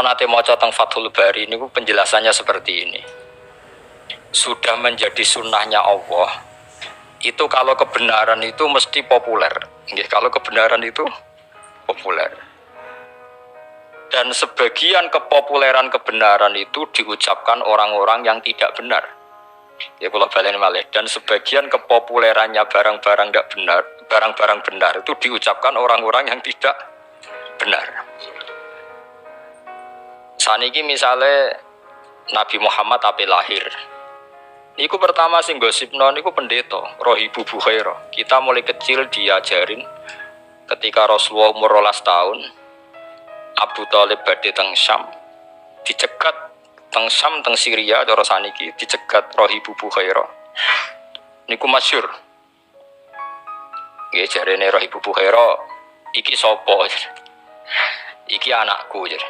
Kalau nate maca teng Fathul Bari niku penjelasannya seperti ini. Sudah menjadi sunnahnya Allah. Itu kalau kebenaran itu mesti populer. Nggih, kalau kebenaran itu populer. Dan sebagian kepopuleran kebenaran itu diucapkan orang-orang yang tidak benar. Ya kalau balen malih. Dan sebagian kepopulerannya barang-barang tidak benar, barang-barang benar itu diucapkan orang-orang yang tidak benar. Saniki misalnya Nabi Muhammad ape lahir. Iku pertama sing gosipno niku pendeta Rohibu Bukhairah. Kita mulai kecil diajarin ketika Rasulullah umur 12 tahun, Abu Thalib badhe teng Syam, dicegat teng Syam teng Syria cara saniki dicegat Rohibu Bukhairah. Niku masyhur. Nggih jarene Rohibu Bukhairah, iki sapa? Iki anakku jar.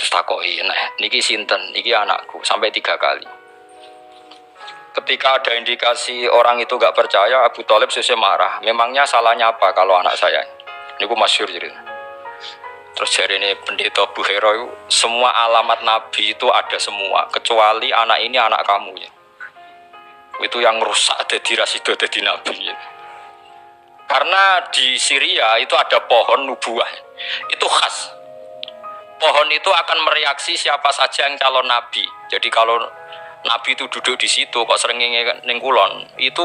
Terus takoki, nah niki sinten? Iki anakku, sampai 3 kali. Ketika ada indikasi orang itu gak percaya, Abu Thalib sesuk marah. Memangnya salahnya apa kalau anak saya? Niku masyhur jadi. Terus jarine pendeta Bukhairah itu, semua alamat Nabi itu ada semua, kecuali anak ini anak kamu ya. Itu yang rusak dadi rasido dadi Nabi ya. Karena di Syria itu ada pohon nubuah. Itu khas. Pohon itu akan mereaksi siapa saja yang calon nabi. Jadi kalau nabi itu duduk di situ kok sering ning kulon, itu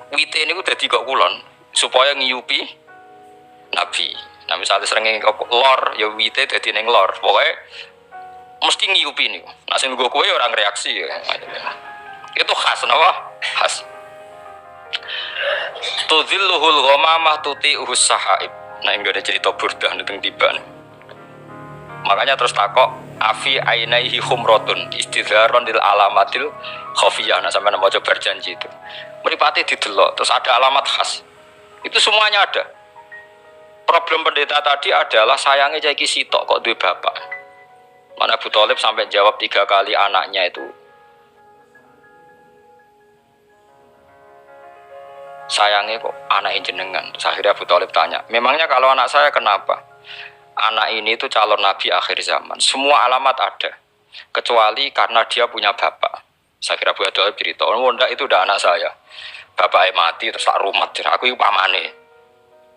wite niku dadi kok kulon supaya ngiyupi nabi. Nah misalnya sering kok lor ya wite dadi ning lor. Pokoknya mesti ngiyupi niku. Nah sing nggo kowe orang reaksi ya. Itu khas napa? Khas. Tudzilluhul ghamamah tuti'uhus sahaib. Nah ini ada cerita Burdah tentang tiban. Makanya terus takok afi ainaihi khumratun istidharon lil alamatil khafiyah. Nah sampeyan mau coba berjanji itu. Mripate didelok terus ada alamat khas. Itu semuanya ada. Problem pendeta tadi adalah sayangnya caki sitok kok duwe bapak. Mana Abu Thalib sampai jawab 3 kali anaknya itu. Sayangnya kok anak jenengan. Terus akhirnya Abu Thalib tanya, memangnya kalau anak saya kenapa? Anak ini itu calon nabi akhir zaman. Semua alamat ada, kecuali karena dia punya bapak. Saya kira Abu Thalib cerita, oh enggak itu udah anak saya. Bapaknya mati terus tak rumat. Aku itu pamane.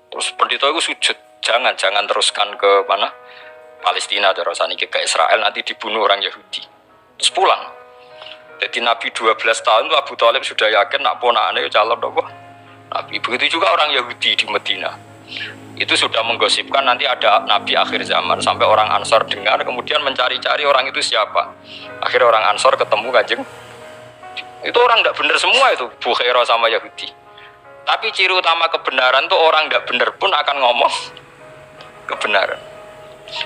Terus pendeta itu sujud, jangan teruskan ke mana? Palestina terus ke Israel, nanti dibunuh orang Yahudi. Terus pulang. Jadi Nabi 12 tahun itu Abu Thalib sudah yakin nak ponakane calon apa? Nabi. Begitu juga orang Yahudi di Medina. Itu sudah menggosipkan nanti ada Nabi akhir zaman. Sampai orang Ansor dengar, kemudian mencari-cari orang itu siapa. Akhirnya orang Ansor ketemu Kanjeng. Itu orang tidak benar semua itu, Bukhairah sama Yahudi. Tapi ciri utama kebenaran tuh orang tidak benar pun akan ngomong kebenaran.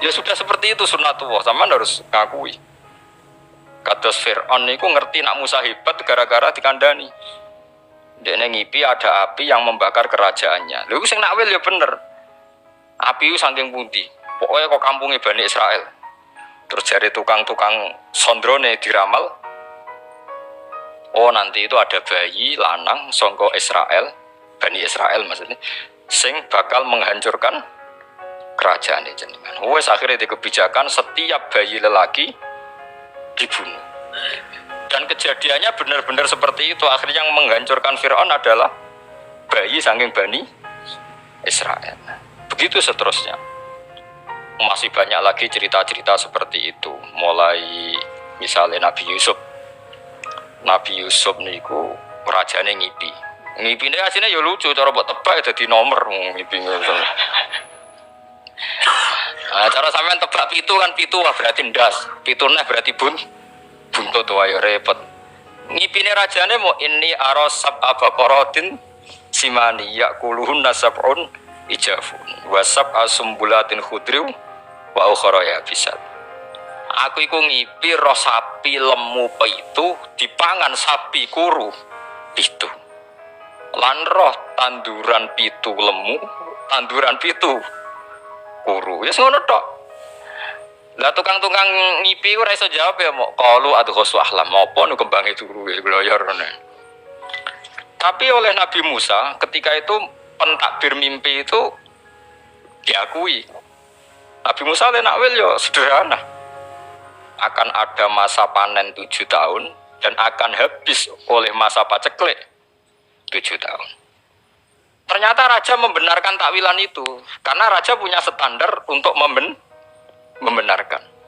Ya sudah seperti itu sunnatullah, sama harus ngakui. Kados Fir'aun niku ngerti nak Musa hebat gara-gara dikandani. Dene ngipi ada api yang membakar kerajaannya. Lha iku sing nakwil ya bener. Api itu saking pundi? Pokoknya kok kampungnya Bani Israel. Terus jari tukang-tukang sondrone diramal. Oh nanti itu ada bayi lanang songko Israel, Bani Israel maksudnya, sing bakal menghancurkan kerajaan jenengan. Wes akhirnya di kebijakan setiap bayi lelaki dibunuh. Dan kejadiannya benar-benar seperti itu. Akhirnya yang menghancurkan Fir'aun adalah bayi saking Bani Israel. Begitu seterusnya. Masih banyak lagi cerita-cerita seperti itu. Mulai misalnya Nabi Yusuf. Nabi Yusuf niku rajane ngipi. Ngipine asline ya lucu, cara mbok tebak dadi nomor ngipi. Nah, cara sampean tebak pitu kan pitu berarti ndas. Pitune berarti buntut wae repot. Ngipine rajane mau ini arasab abaqaratin simani yaquluhun nasabun ijafun wasab asumbulatin khudriu wa ukhra yabisat. Aku iku ngipi roh sapi lemu pitu dipangan sapi kuru pitu. Lan roh tanduran pitu lemu, tanduran pitu kuru. Ya ngono tok. Lah tukang-tukang ngipi ora iso jawab ya mok qalu adghasu ahlam apa nu kembange turu ya gloyor ngene. Tapi oleh Nabi Musa ketika itu pentakbir mimpi itu diakui. Nabi Musa Nakwil yo sederhana. Akan ada masa panen 7 tahun dan akan habis oleh masa paceklik 7 tahun. Ternyata raja membenarkan takwilan itu karena raja punya standar untuk membenarkan.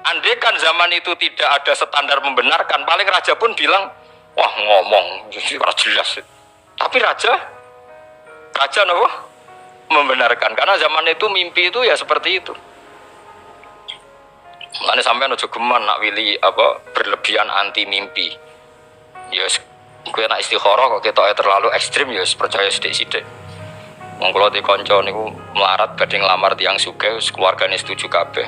Andai kan zaman itu tidak ada standar membenarkan, paling raja pun bilang, wah ngomong jelas. Tapi raja nopo membenarkan karena zaman itu mimpi itu ya seperti itu. Mulane sampean aja geman nak wili apa berlebihan anti mimpi. Ya kowe nak istikharah kok ketoke terlalu ekstrim ya percaya sithik-sithik. Wong kula di kanca niku melarat badhe nglamar tiyang sugih, keluargane setuju kabeh.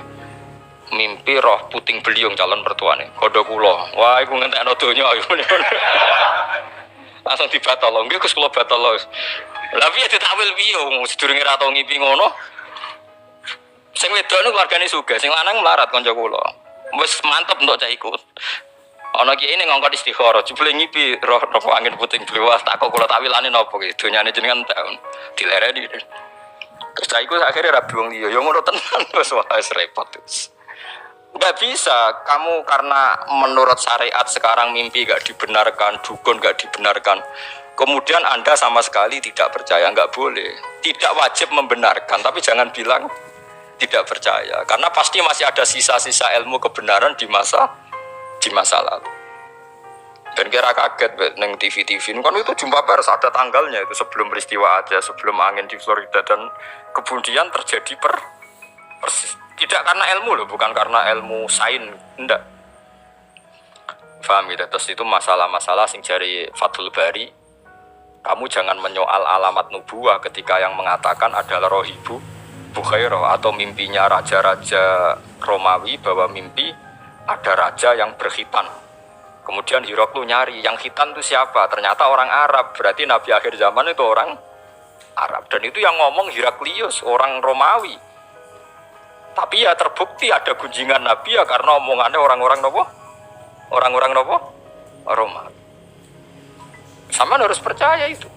Mimpi roh puting beliung calon mertuane. Kodho kula. Wah iku ngentekno donya ayo. Langsung dibatal. Nggih Gus kula batal lho. Lah piye ditakwil piye wong sedurunge ra tau ngimpi ngono. Sing wedok niku keluargane sugih, sing lanang melarat kanca kula. Wis mantep untuk cah ikut. Ana kiye ning ngongkon istikharah, jebule ngipi roh napa angin puting beliung tak kok kula takwilane napa iki donyane jenengan taun dilereni. Terus cah iku akhire rabi wong liya, ya ngono tenan wis repot. Enggak bisa kamu karena menurut syariat sekarang mimpi enggak dibenarkan, dukun enggak dibenarkan. Kemudian Anda sama sekali tidak percaya, enggak boleh. Tidak wajib membenarkan, tapi jangan bilang tidak percaya karena pasti masih ada sisa-sisa ilmu kebenaran di masa lalu. Dan kira kaget neng TV kan itu jumpa pers ada tanggalnya itu sebelum peristiwa aja, sebelum angin di Florida dan kemudian terjadi persis. Tidak karena ilmu loh, bukan karena ilmu sains, enggak. Paham gitu? Terus itu masalah-masalah sing jari Fathul Bari. Kamu jangan menyoal alamat nubuwah ketika yang mengatakan adalah Rohibu Bukhairah atau mimpinya raja-raja Romawi bahwa mimpi ada raja yang berkhitan. Kemudian Hiroklu nyari yang khitan itu siapa? Ternyata orang Arab. Berarti Nabi akhir zaman itu orang Arab. Dan itu yang ngomong Heraklius, orang Romawi. Tapi ya terbukti ada gunjingan Nabi ya karena omongannya orang-orang nopo? Orang-orang nopo? Romawi. Sama harus percaya itu.